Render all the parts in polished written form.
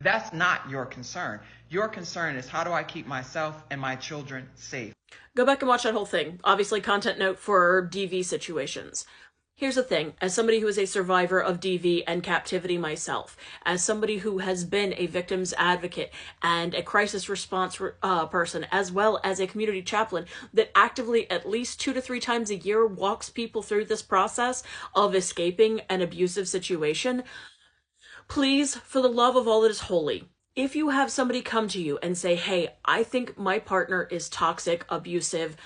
That's not your concern. Your concern is, how do I keep myself and my children safe? Go back and watch that whole thing. Obviously, content note for DV situations. Here's the thing, as somebody who is a survivor of DV and captivity myself, as somebody who has been a victim's advocate and a crisis response person, as well as a community chaplain that actively at least 2 to 3 times a year walks people through this process of escaping an abusive situation, please, for the love of all that is holy, if you have somebody come to you and say, hey, I think my partner is toxic, abusive,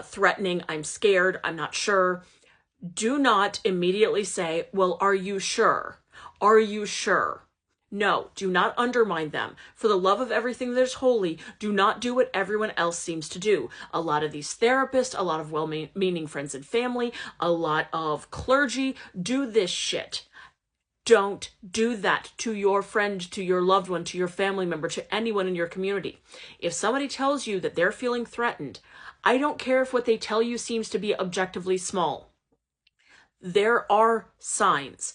threatening, I'm scared, I'm not sure, do not immediately say, well, are you sure? Are you sure? No, do not undermine them. For the love of everything that is holy, do not do what everyone else seems to do. A lot of these therapists, a lot of well-meaning friends and family, a lot of clergy do this shit. Don't do that to your friend, to your loved one, to your family member, to anyone in your community. If somebody tells you that they're feeling threatened, I don't care if what they tell you seems to be objectively small. There are signs.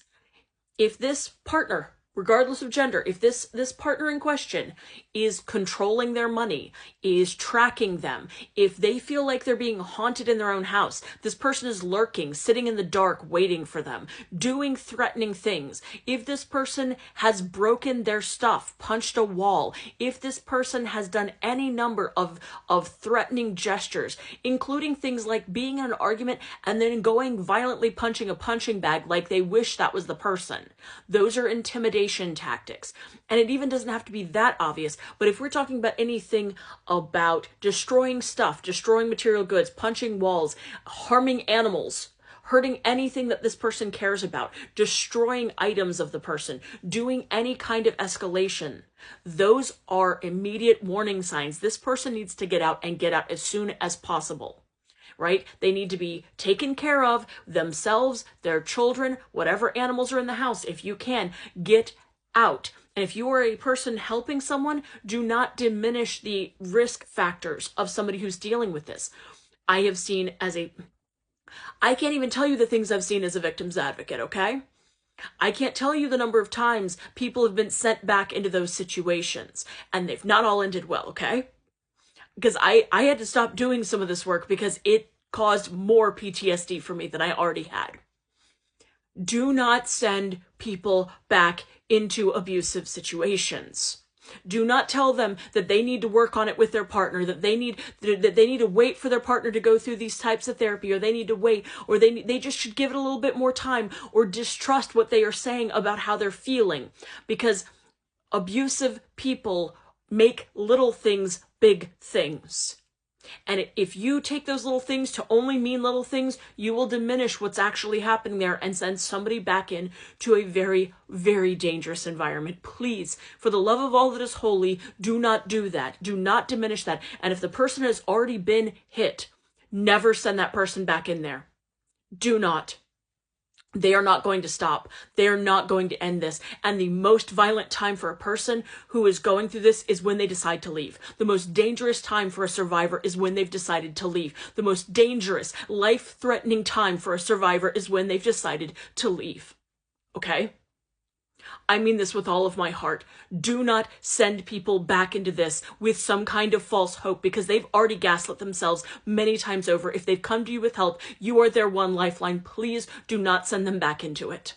If this partner, regardless of gender, if this partner in question is controlling their money, is tracking them, if they feel like they're being haunted in their own house, this person is lurking, sitting in the dark, waiting for them, doing threatening things, if this person has broken their stuff, punched a wall, if this person has done any number of threatening gestures, including things like being in an argument and then going violently punching a punching bag like they wish that was the person, those are intimidation tactics. And it even doesn't have to be that obvious, but if we're talking about anything about destroying stuff, destroying material goods, punching walls, harming animals, hurting anything that this person cares about, destroying items of the person, doing any kind of escalation, those are immediate warning signs. This person needs to get out and get out as soon as possible. Right? They need to be taken care of, themselves, their children, whatever animals are in the house. If you can, get out. And if you are a person helping someone, do not diminish the risk factors of somebody who's dealing with this. I can't even tell you the things I've seen as a victim's advocate, okay? I can't tell you the number of times people have been sent back into those situations, and they've not all ended well, okay? Because I had to stop doing some of this work because it caused more PTSD for me than I already had. Do not send people back into abusive situations. Do not tell them that they need to work on it with their partner, that they need to wait for their partner to go through these types of therapy, or they need to wait, or they just should give it a little bit more time, or distrust what they are saying about how they're feeling. Because abusive people make little things big things. And if you take those little things to only mean little things, you will diminish what's actually happening there and send somebody back in to a very, very dangerous environment. Please, for the love of all that is holy, do not do that. Do not diminish that. And if the person has already been hit, never send that person back in there. Do not. They are not going to stop. They are not going to end this. And the most violent time for a person who is going through this is when they decide to leave. The most dangerous time for a survivor is when they've decided to leave. The most dangerous, life-threatening time for a survivor is when they've decided to leave. Okay? I mean this with all of my heart. Do not send people back into this with some kind of false hope, because they've already gaslit themselves many times over. If they've come to you with help, you are their one lifeline. Please do not send them back into it.